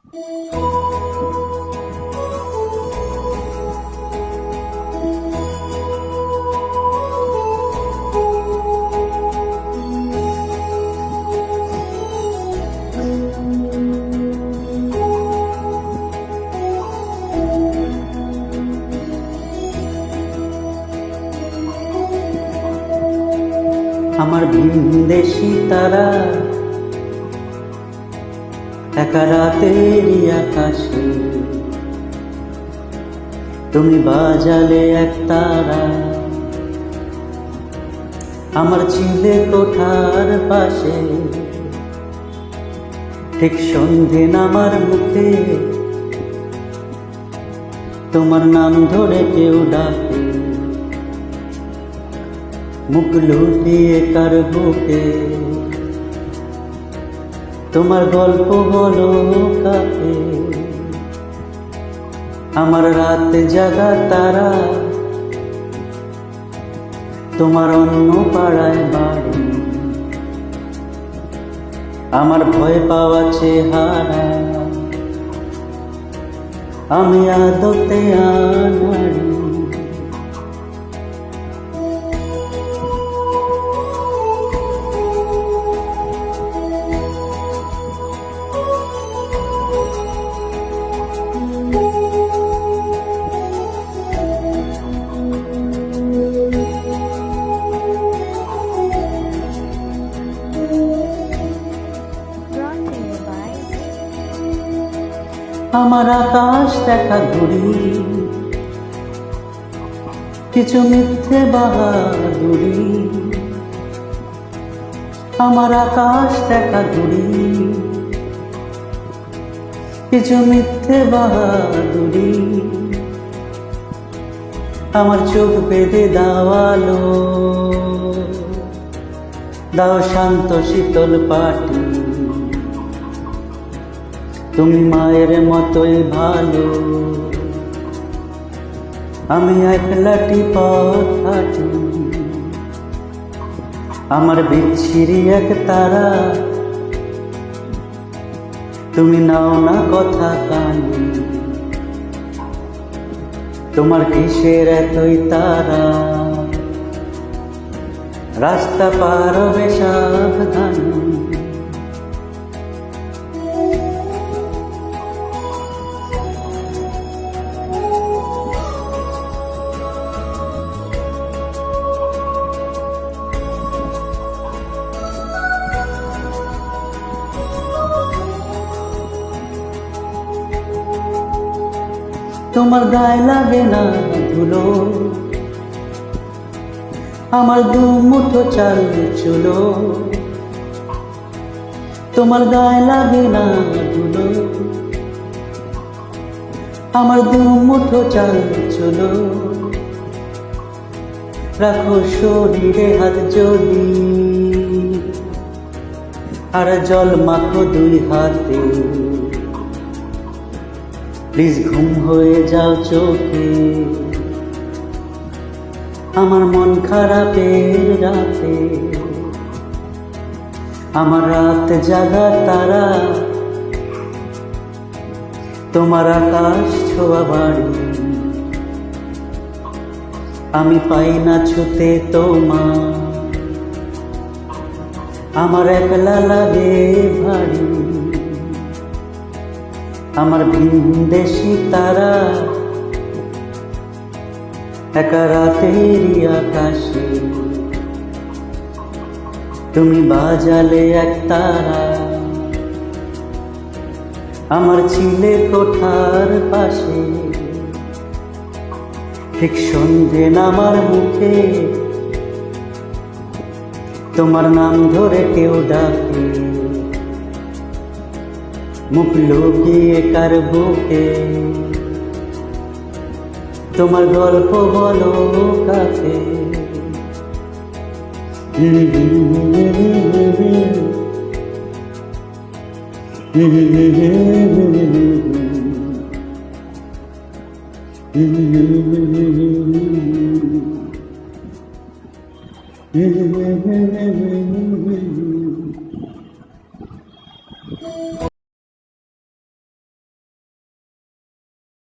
আমার ভিনদেশী তারা একা রাতেরই আকাশে, তুমি বাজালে এক তারা আমার ছিলে কোঠার পাশে। ঠিক সন্ধে নামার মুখে তোমার নাম ধরে কেউ ডাকে, মুখ লুটিয়ে কার বুকে তোমার গল্প বলো কাকে। আমার রাত জাগা তারা তোমার অন্য পাড়ায় বাড়ি, আমার ভয় পাওয়া চেহারা আমি আদতে আনাড়ি। আমার আকাশ দেখা ঘুরি কিছু মিথ্যে বাহাদুরি, আমার আকাশ দেখা ঘুরি কিছু মিথ্যে বাহাদুরি। আমার চোখ বেঁধে দাওয়ালো দাও শান্ত শীতল পাটি, তুমি মায়ের মতোই ভালো আমি একলাটি পথ হাঁটি। আমার বিচ্ছিরি এক তারা তুমি নাও না কথা কানে, তোমার কিসের এতই তারা রাস্তা পার হবে সাবধানে। তোমার গায়ে লাগে না ধুলো, আমার দু মুঠো চাল চুলো। তোমার গায়ে লাগে না ধুলো, আমার দু মুঠো চাল চুলো। রাখো শরীরে হাত যদি আর জল মাখো দুই হাতে, প্লিজ ঘুম হয়ে যাও চোখে আমার মন খারাপের রাতে। আমার রাত জাগা তারা তোমার আকাশ ছোঁয়া বাড়ি, আমি পাই না ছুতে তোমার আমার একলা লাগে ভারী। আমার ভিনদেশী তারা একা রাতেরই আকাশে, তুমি বাজালে এক তারা আমার ছিলে কোঠার পাশে। ঠিক সন্ধে নামার মুখে তোমার নাম ধরে কেউ ডাকে, মুখ লুকিয়ে কার বুকে তোমার গল্প বলো কাকে। Mm-hmm.